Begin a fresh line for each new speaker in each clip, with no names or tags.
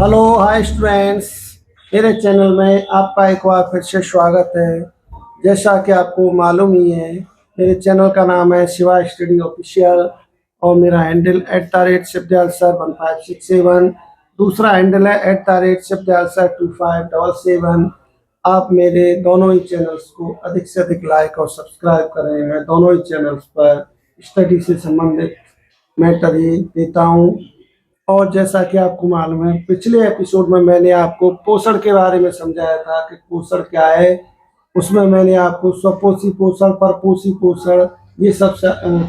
Hello hi students. मेरे channel में आपका एक बार फिर से स्वागत है। जैसा कि आपको मालूम ही है, मेरे चैनल का नाम है शिवा स्टडी ऑफिशियल और मेरा हैंडल @शिवदयाल सर 1567। दूसरा हैंडल है @शिवदयाल सर 2577। आप मेरे दोनों ही चैनल्स को अधिक से अधिक लाइक और सब्सक्राइब करें। मैं दोनों ही चैनल्स पर स्टडी से संबंधित मैटर ही देता हूँ। और जैसा कि आपको मालूम है, पिछले एपिसोड में मैंने आपको पोषण के बारे में समझाया था कि पोषण क्या है। उसमें मैंने आपको स्वपोषी पोषण, परपोषी पोषण, ये सब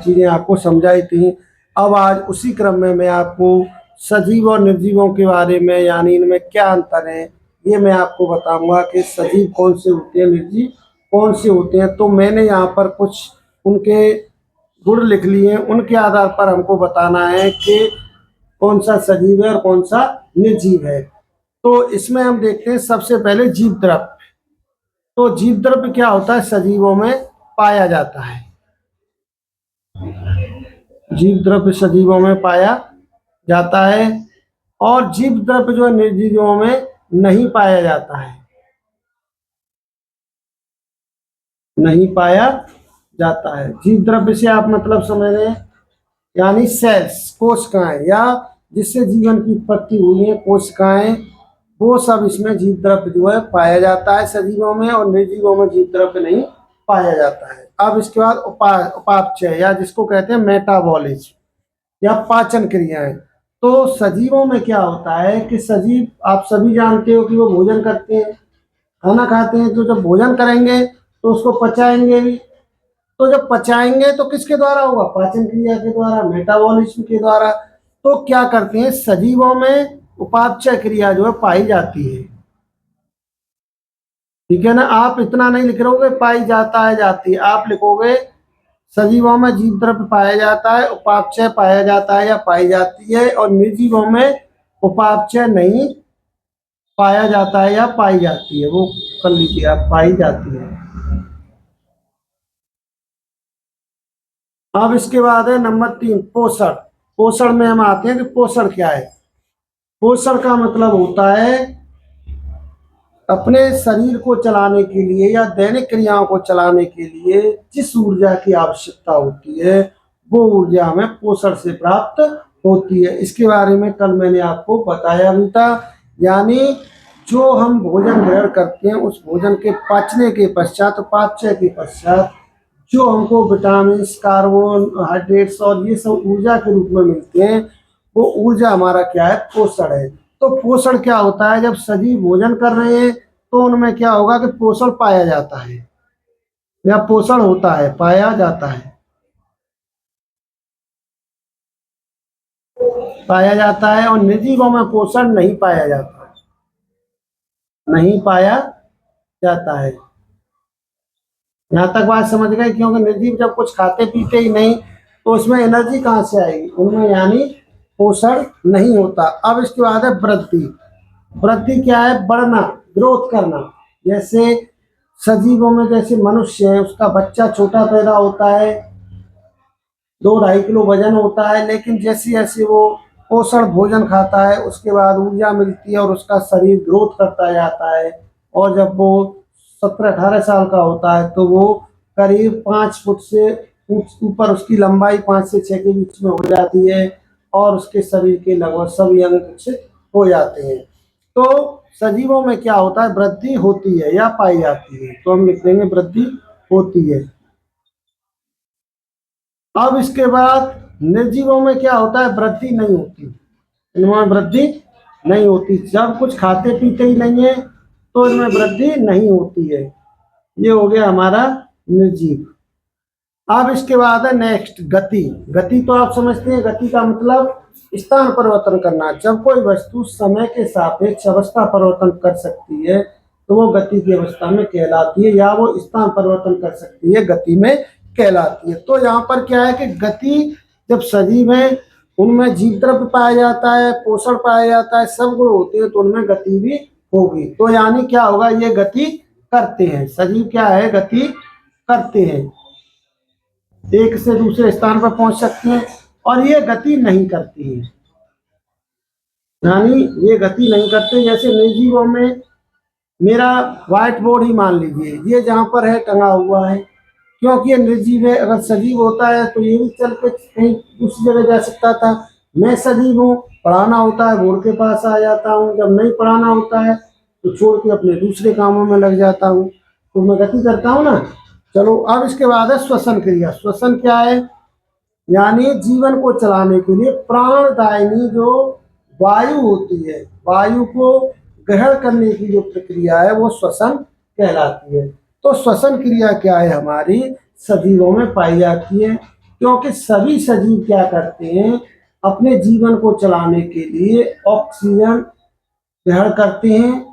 चीज़ें आपको समझाई थी। अब आज उसी क्रम में मैं आपको सजीव और निर्जीवों के बारे में, यानी इनमें क्या अंतर है, ये मैं आपको बताऊंगा कि सजीव कौन से होते हैं, निर्जीव कौन से होते हैं। तो मैंने यहाँ पर कुछ उनके गुण लिख लिए हैं, उनके आधार पर हमको बताना है कि कौन सा सजीव है और कौन सा निर्जीव है। तो इसमें हम देखते हैं सबसे पहले जीव द्रव्य। तो जीव द्रव्य क्या होता है, सजीवों में पाया जाता है। जीव द्रव्य सजीवों में पाया जाता है और जीव द्रव्य जो है निर्जीवों में नहीं पाया जाता है, नहीं पाया जाता है। जीव द्रव्य से आप मतलब समझ रहे हैं, यानी सेल्स, कोशिकाएं, या जिससे जीवन की उत्पत्ति हुई है कोशिकाएं, वो सब इसमें जीव द्रव्य जो है पाया जाता है सजीवों में, और निर्जीवों में जीव द्रव्य नहीं पाया जाता है। अब इसके बाद उपापचय, या जिसको कहते हैं मेटाबॉलिज्म या पाचन क्रियाएं। तो सजीवों में क्या होता है कि सजीव, आप सभी जानते हो कि वो भोजन करते हैं, खाना खाते हैं। तो जब भोजन करेंगे तो उसको पचाएंगे भी। तो जब पचाएंगे तो किसके द्वारा होगा, पाचन क्रिया के द्वारा, मेटाबॉलिज्म के द्वारा। तो क्या करते हैं, सजीवों में उपापचय क्रिया जो है पाई जाती है। ठीक है ना, आप इतना नहीं लिख रहे हो पाई जाता है जाती है, आप लिखोगे सजीवों में जीव द्रव्य पाया जाता है, उपापचय पाया जाता है या पाई जाती है, और निर्जीवों में उपापचय नहीं पाया जाता है या पाई जाती है। वो कर लीजिए आप, पाई जाती है। अब इसके बाद है नंबर 3, पोषण। पोषण में हम आते हैं कि पोषण क्या है। पोषण का मतलब होता है अपने शरीर को चलाने के लिए या दैनिक क्रियाओं को चलाने के लिए जिस ऊर्जा की आवश्यकता होती है, वो ऊर्जा हमें पोषण से प्राप्त होती है। इसके बारे में कल मैंने आपको बताया भी था। यानी जो हम भोजन ग्रहण करते हैं, उस भोजन के पचने के पश्चात, पाचय के पश्चात, जो हमको विटामिन, कार्बोहाइड्रेट्स और ये सब ऊर्जा के रूप में मिलते हैं, वो ऊर्जा हमारा क्या है, पोषण है। तो पोषण क्या होता है, जब सजीव भोजन कर रहे हैं तो उनमें क्या होगा कि पोषण पाया जाता है, या पोषण होता है, पाया जाता है, पाया जाता है। और निर्जीवों में पोषण नहीं पाया जाता, नहीं पाया जाता है। यहाँ तक बात समझ गए, क्योंकि निर्जीव जब कुछ खाते पीते ही नहीं तो उसमें एनर्जी कहाँ से आएगी, उनमें यानी पोषण नहीं होता। अब इसके बाद है वृद्धि। वृद्धि क्या है, बढ़ना, ग्रोथ करना। जैसे सजीवों में जैसे मनुष्य है, उसका बच्चा छोटा पैदा होता है, 2-2.5 किलो वजन होता है, लेकिन जैसे जैसे वो पोषण भोजन खाता है उसके बाद ऊर्जा मिलती है और उसका शरीर ग्रोथ करता जाता है। और जब वो 17-18 साल का होता है तो वो करीब 5 फुट से ऊपर, उसकी लंबाई 5 से 6 के बीच में हो जाती है, और उसके शरीर के लगभग सभी अंग विकसित हो जाते हैं। तो सजीवों में क्या होता है, वृद्धि होती है या पाई जाती है। तो हम लिख देंगे वृद्धि होती है। अब इसके बाद निर्जीवों में क्या होता है, वृद्धि नहीं होती, इनमें वृद्धि नहीं होती। जब कुछ खाते पीते ही नहीं है तो इनमें वृद्धि नहीं होती है। ये हो गया हमारा निर्जीव। अब इसके बाद है नेक्स्ट, गति। गति तो आप समझते हैं, गति का मतलब स्थान परिवर्तन करना। जब कोई वस्तु समय के सापेक्ष अवस्था परिवर्तन कर सकती है तो वो गति की अवस्था में कहलाती है, या वो स्थान परिवर्तन कर सकती है, गति में कहलाती है। तो यहाँ पर क्या है कि गति, जब सजीव है उनमें जीव द्रव्य पाया जाता है, पोषण पाया जाता है, सब गुण होते हैं, तो उनमें गति भी होगी। तो यानी क्या होगा, ये गति करते हैं। सजीव क्या है, गति करते हैं, एक से दूसरे स्थान पर पहुंच सकते हैं, और ये गति नहीं करती है। यानी ये गति नहीं करते। जैसे निर्जीवों में मेरा व्हाइट बोर्ड ही मान लीजिए, ये जहाँ पर है टंगा हुआ है, क्योंकि ये निर्जीव है। अगर सजीव होता है तो ये भी चल के कहीं दूसरी जगह जा सकता था। मैं सजीव हूँ, पढ़ाना होता है बोर्ड के पास आ जाता हूँ, जब नहीं पढ़ाना होता है तो छोड़ के अपने दूसरे कामों में लग जाता हूँ, तो मैं गति करता हूँ ना। चलो अब इसके बाद है श्वसन क्रिया। श्वसन क्या है? यानी जीवन को चलाने के लिए प्राणदायिनी जो वायु होती है, वायु को ग्रहण करने की जो प्रक्रिया है वो श्वसन कहलाती है। तो श्वसन क्रिया क्या है? हमारी सजीवों में पाई जाती है, क्योंकि सभी सजीव क्या करते हैं, अपने जीवन को चलाने के लिए ऑक्सीजन ग्रहण करते हैं।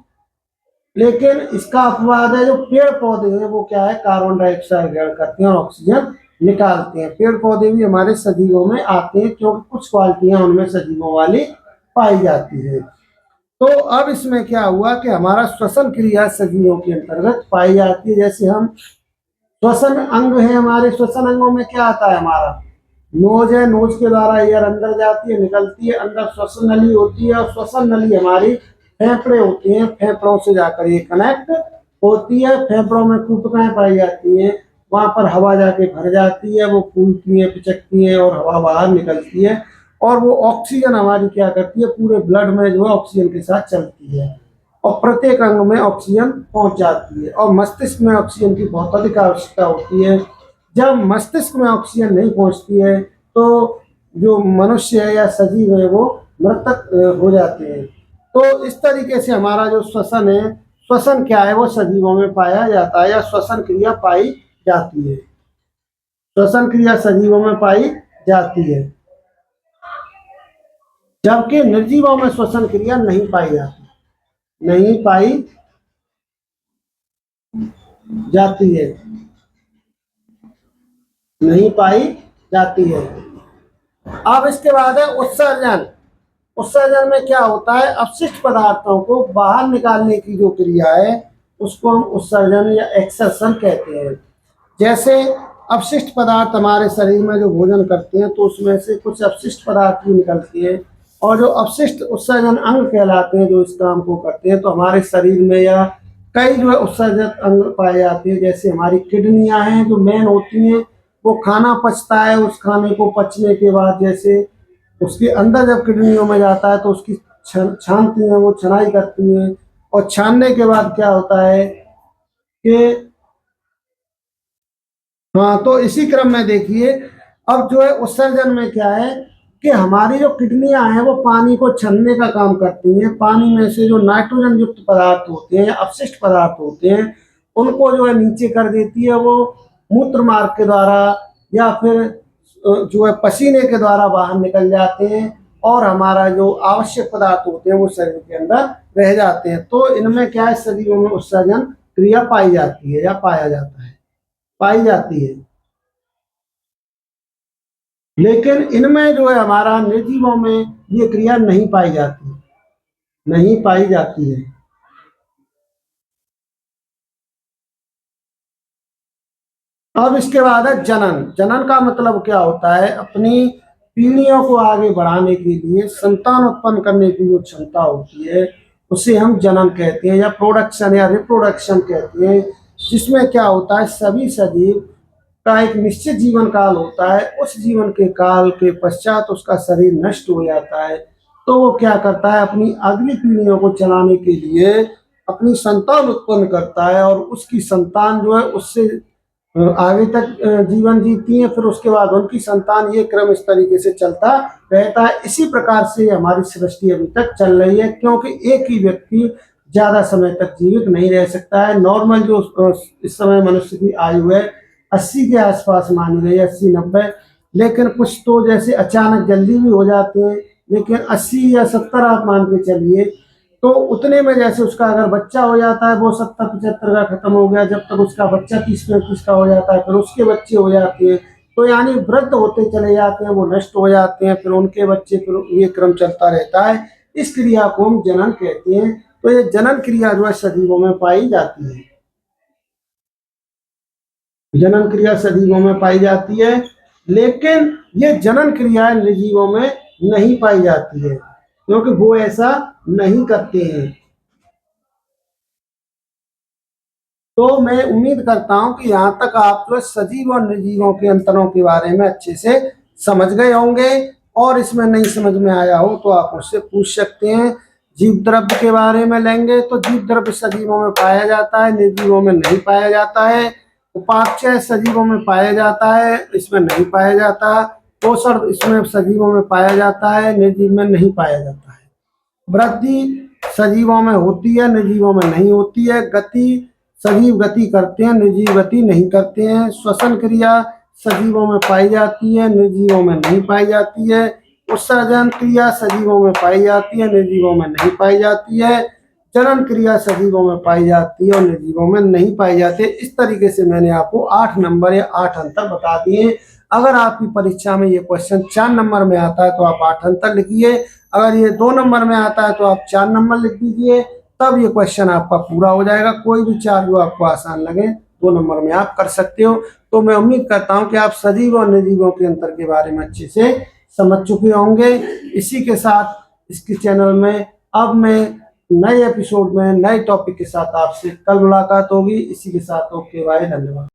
लेकिन इसका अपवाद है, जो पेड़ पौधे हैं वो क्या है, कार्बन डाइऑक्साइड ग्रहण करते हैं और ऑक्सीजन निकालते हैं। पेड़ पौधे भी हमारे सजीवों में आते हैं, क्योंकि कुछ क्वालिटियां उनमें सजीवों वाली पाई जाती है। तो अब इसमें क्या हुआ कि हमारा श्वसन क्रिया सजीवों के अंतर्गत पाई जाती है। जैसे हम श्वसन अंग है, हमारे श्वसन अंगों में क्या आता है, हमारा नोज है, नोज के द्वारा एयर अंदर जाती है, निकलती है, अंदर श्वसन नली होती है, और श्वसन नली हमारी फेफड़े होती हैं, फेफड़ों से जाकर ये कनेक्ट होती है। फेफड़ों में कूपकाएं पाई जाती हैं, वहां पर हवा जाके भर जाती है, वो फूलती है, पिचकती है और हवा बाहर निकलती है, और वो ऑक्सीजन हमारी क्या करती है, पूरे ब्लड में जो है ऑक्सीजन के साथ चलती है, और प्रत्येक अंग में ऑक्सीजन पहुंच जाती है। और मस्तिष्क में ऑक्सीजन की बहुत अधिक आवश्यकता होती है। जब मस्तिष्क में ऑक्सीजन नहीं पहुंचती है तो जो मनुष्य है या सजीव है वो मृतक हो जाते हैं। तो इस तरीके से हमारा जो श्वसन है, श्वसन क्या है, वो सजीवों में पाया जाता है, या श्वसन क्रिया पाई जाती है। श्वसन क्रिया सजीवों में पाई जाती है, जबकि निर्जीवों में श्वसन क्रिया नहीं पाई जाती, नहीं पाई जाती है, नहीं पाई जाती है। अब इसके बाद है उत्सर्जन। उत्सर्जन में क्या होता है, अपशिष्ट पदार्थों को बाहर निकालने की जो क्रिया है उसको हम उत्सर्जन या एक्सर्शन कहते हैं। जैसे अपशिष्ट पदार्थ हमारे शरीर में जो भोजन करते हैं तो उसमें से कुछ अपशिष्ट पदार्थ भी निकलती है, और जो अपशिष्ट उत्सर्जन अंग कहलाते हैं जो इस काम को करते हैं, तो हमारे शरीर में या कई जो है उत्सर्जक अंग पाए जाते हैं। जैसे हमारी किडनियां हैं जो मेन होती हैं, वो खाना पचता है, उस खाने को पचने के बाद जैसे उसके अंदर जब किडनियों में जाता है तो उसकी छानती हैं, वो छनाई करती हैं, और छानने के बाद क्या होता है कि हाँ, तो इसी क्रम में देखिए अब जो है उत्सर्जन में क्या है कि हमारी जो किडनियां हैं वो पानी को छानने का काम करती हैं। पानी में से जो नाइट्रोजन युक्त पदार्थ होते हैं, अपशिष्ट पदार्थ होते हैं, उनको जो है नीचे कर देती है, वो मूत्र मार्ग के द्वारा या फिर जो है पसीने के द्वारा बाहर निकल जाते हैं, और हमारा जो आवश्यक पदार्थ होते हैं वो शरीर के अंदर रह जाते हैं। तो इनमें क्या है, शरीरों में उत्सर्जन क्रिया पाई जाती है या पाया जाता है, पाई जाती है। लेकिन इनमें जो है हमारा निर्जीवों में ये क्रिया नहीं पाई जाती, नहीं पाई जाती है। अब इसके बाद है जनन। जनन का मतलब क्या होता है, अपनी पीढ़ियों को आगे बढ़ाने के लिए संतान उत्पन्न करने की जो क्षमता होती है उसे हम जनन कहते हैं, या प्रोडक्शन या रिप्रोडक्शन कहते हैं। जिसमें क्या होता है, सभी सजीव का एक निश्चित जीवन काल होता है, उस जीवन के काल के पश्चात उसका शरीर नष्ट हो जाता है, तो वो क्या करता है, अपनी अगली पीढ़ियों को चलाने के लिए अपनी संतान उत्पन्न करता है, और उसकी संतान जो है उससे आगे तक जीवन जीती है, फिर उसके बाद उनकी संतान, ये क्रम इस तरीके से चलता रहता है। इसी प्रकार से हमारी सृष्टि अभी तक चल रही है, क्योंकि एक ही व्यक्ति ज्यादा समय तक जीवित नहीं रह सकता है। नॉर्मल जो इस समय मनुष्य की आयु है 80 के आसपास मानी गई, 80-90। लेकिन कुछ तो जैसे अचानक जल्दी भी हो जाते हैं, लेकिन 80 या 70 आप मान के चलिए, तो उतने में जैसे उसका अगर बच्चा हो जाता है वो 70-75 का खत्म हो गया, जब तक उसका बच्चा 30-35 का हो जाता है, फिर उसके बच्चे हो जाते हैं, तो यानी वृद्ध होते चले जाते हैं, वो नष्ट हो जाते हैं, फिर उनके बच्चे, फिर ये क्रम चलता रहता है। इस क्रिया को हम जनन कहते हैं। तो ये जनन क्रिया जो है सजीवों में पाई जाती है, जनन क्रिया सजीवों में पाई जाती है, लेकिन ये जनन क्रिया निर्जीवों में नहीं पाई जाती है। क्योंकि वो ऐसा नहीं करते हैं। तो मैं उम्मीद करता हूं कि यहाँ तक आप जो सजीव और निर्जीवों के अंतरों के बारे में अच्छे से समझ गए होंगे, और इसमें नहीं समझ में आया हो तो आप मुझसे पूछ सकते हैं। जीव द्रव्य के बारे में लेंगे तो जीव द्रव्य सजीवों में पाया जाता है, निर्जीवों में नहीं पाया जाता है। उपापचय सजीवों में पाया जाता है, इसमें नहीं पाया जाता। पोषण इसमें सजीवों में पाया जाता है, निर्जीव में नहीं पाया जाता है। वृद्धि सजीवों में होती है, निर्जीवों में नहीं होती है। गति सजीव गति करते हैं, निर्जीव गति नहीं करते हैं। श्वसन क्रिया सजीवों में पाई जाती है, निर्जीवों में नहीं पाई जाती है। उत्सर्जन क्रिया सजीवों में पाई जाती है, निर्जीवों में नहीं पाई जाती है। जनन क्रिया सजीवों में पाई जाती है और निर्जीवों में नहीं पाई जाती है। इस तरीके से मैंने आपको 8 नंबर या 8 अंतर बता दिए। अगर आपकी परीक्षा में ये क्वेश्चन 4 नंबर में आता है तो आप 8 अंतर लिखिए, अगर ये 2 नंबर में आता है तो आप 4 नंबर लिख दीजिए, तब ये क्वेश्चन आपका पूरा हो जाएगा। कोई भी 4 जो आपको आसान लगे 2 नंबर में आप कर सकते हो। तो मैं उम्मीद करता हूँ कि आप सजीव और निर्जीवों के अंतर के बारे में अच्छे से समझ चुके होंगे। इसी के साथ इसके चैनल में अब मैं नए एपिसोड में नए टॉपिक के साथ आपसे कल मुलाकात होगी। इसी के साथ ओके बाय, धन्यवाद।